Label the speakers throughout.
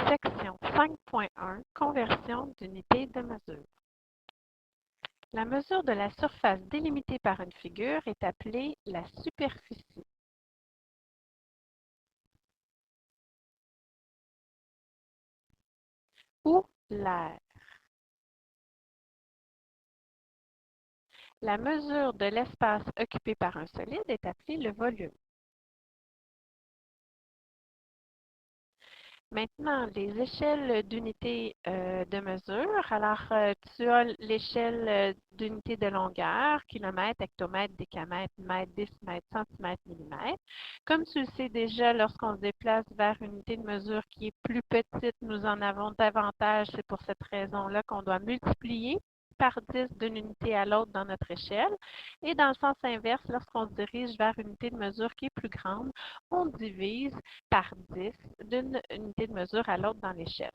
Speaker 1: Section 5.1 Conversion d'unités de mesure. La mesure de la surface délimitée par une figure est appelée la superficie. Ou l'aire. La mesure de l'espace occupé par un solide est appelée le volume. Maintenant, les échelles d'unités de mesure. Alors, tu as l'échelle d'unités de longueur, kilomètre, hectomètre, décamètre, mètre, décimètre, centimètre, millimètre. Comme tu le sais déjà, lorsqu'on se déplace vers une unité de mesure qui est plus petite, nous en avons davantage. C'est pour cette raison-là qu'on doit multiplier par 10 d'une unité à l'autre dans notre échelle. Et dans le sens inverse, lorsqu'on se dirige vers une unité de mesure qui est plus grande, on divise par 10 d'une unité de mesure à l'autre dans l'échelle.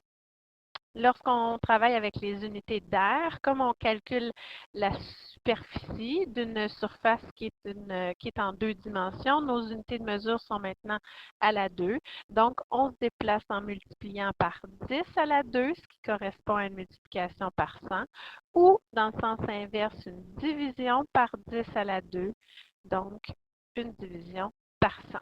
Speaker 1: Lorsqu'on travaille avec les unités d'aire, comme on calcule la superficie d'une surface qui est en 2 dimensions, nos unités de mesure sont maintenant à la 2. Donc, on se déplace en multipliant par 10 à la 2, ce qui correspond à une multiplication par 100, ou dans le sens inverse, une division par 10 à la 2, donc une division par 100.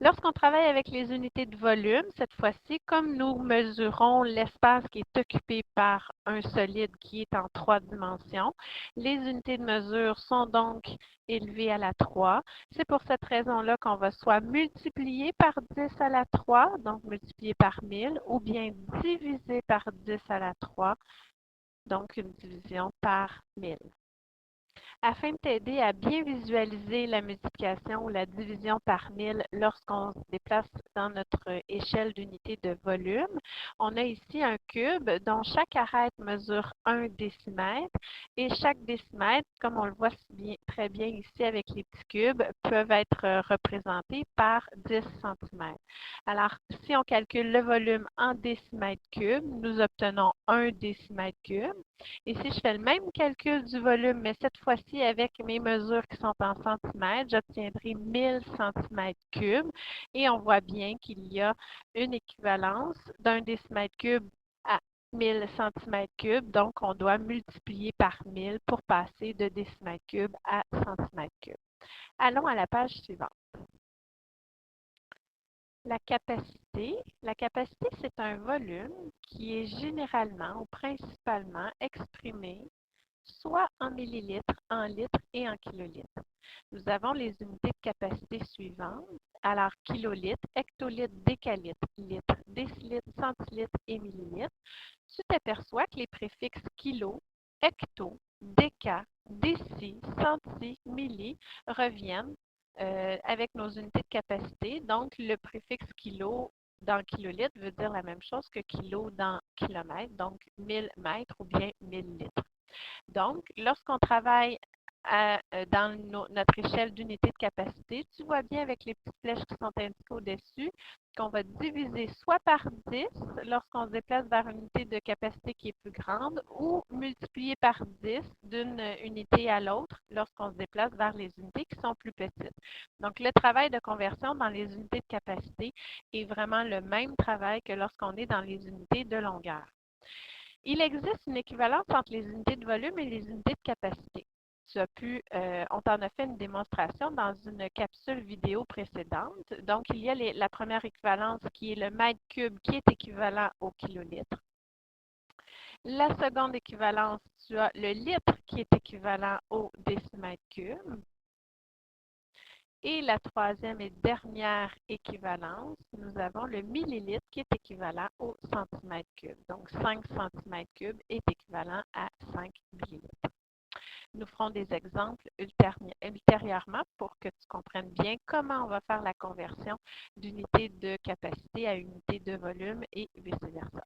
Speaker 1: Lorsqu'on travaille avec les unités de volume, cette fois-ci, comme nous mesurons l'espace qui est occupé par un solide qui est en 3 dimensions, les unités de mesure sont donc élevées à la 3. C'est pour cette raison-là qu'on va soit multiplier par 10 à la 3, donc multiplier par 1000, ou bien diviser par 10 à la 3, donc une division par 1000. Afin de t'aider à bien visualiser la multiplication ou la division par 1000 lorsqu'on se déplace dans notre échelle d'unité de volume, on a ici un cube dont chaque arête mesure 1 décimètre et chaque décimètre, comme on le voit très bien ici avec les petits cubes, peuvent être représentés par 10 cm. Alors, si on calcule le volume en décimètres cubes, nous obtenons 1 décimètre cube. Et si je fais le même calcul du volume, mais cette fois-ci avec mes mesures qui sont en centimètres, j'obtiendrai 1000 centimètres cubes. Et on voit bien qu'il y a une équivalence d'un décimètre cube à 1000 centimètres cubes. Donc, on doit multiplier par 1000 pour passer de décimètre cube à centimètre cube. Allons à la page suivante. La capacité. La capacité, c'est un volume qui est généralement ou principalement exprimé soit en millilitres, en litres et en kilolitres. Nous avons les unités de capacité suivantes. Alors, kilolitres, hectolitres, décalitres, litres, décilitres, centilitres et millilitres. Tu t'aperçois que les préfixes kilo, hecto, déca, déci, centi, milli reviennent avec nos unités de capacité. Donc, le préfixe kilo dans kilolitre veut dire la même chose que kilo dans kilomètre, donc 1000 mètres ou bien 1000 litres. Donc, lorsqu'on travaille dans notre échelle d'unité de capacité, tu vois bien avec les petites flèches qui sont indiquées au-dessus qu'on va diviser soit par 10 lorsqu'on se déplace vers une unité de capacité qui est plus grande ou multiplier par 10 d'une unité à l'autre lorsqu'on se déplace vers les unités qui sont plus petites. Donc, le travail de conversion dans les unités de capacité est vraiment le même travail que lorsqu'on est dans les unités de longueur. Il existe une équivalence entre les unités de volume et les unités de capacité. On t'en a fait une démonstration dans une capsule vidéo précédente. Donc, il y a la première équivalence qui est le mètre cube qui est équivalent au kilolitre. La seconde équivalence, tu as le litre qui est équivalent au décimètre cube. Et la troisième et dernière équivalence, nous avons le millilitre qui est équivalent au centimètre cube. Donc, 5 centimètres cubes est équivalent à 5 millilitres. Nous ferons des exemples ultérieurement pour que tu comprennes bien comment on va faire la conversion d'unité de capacité à unité de volume et vice-versa.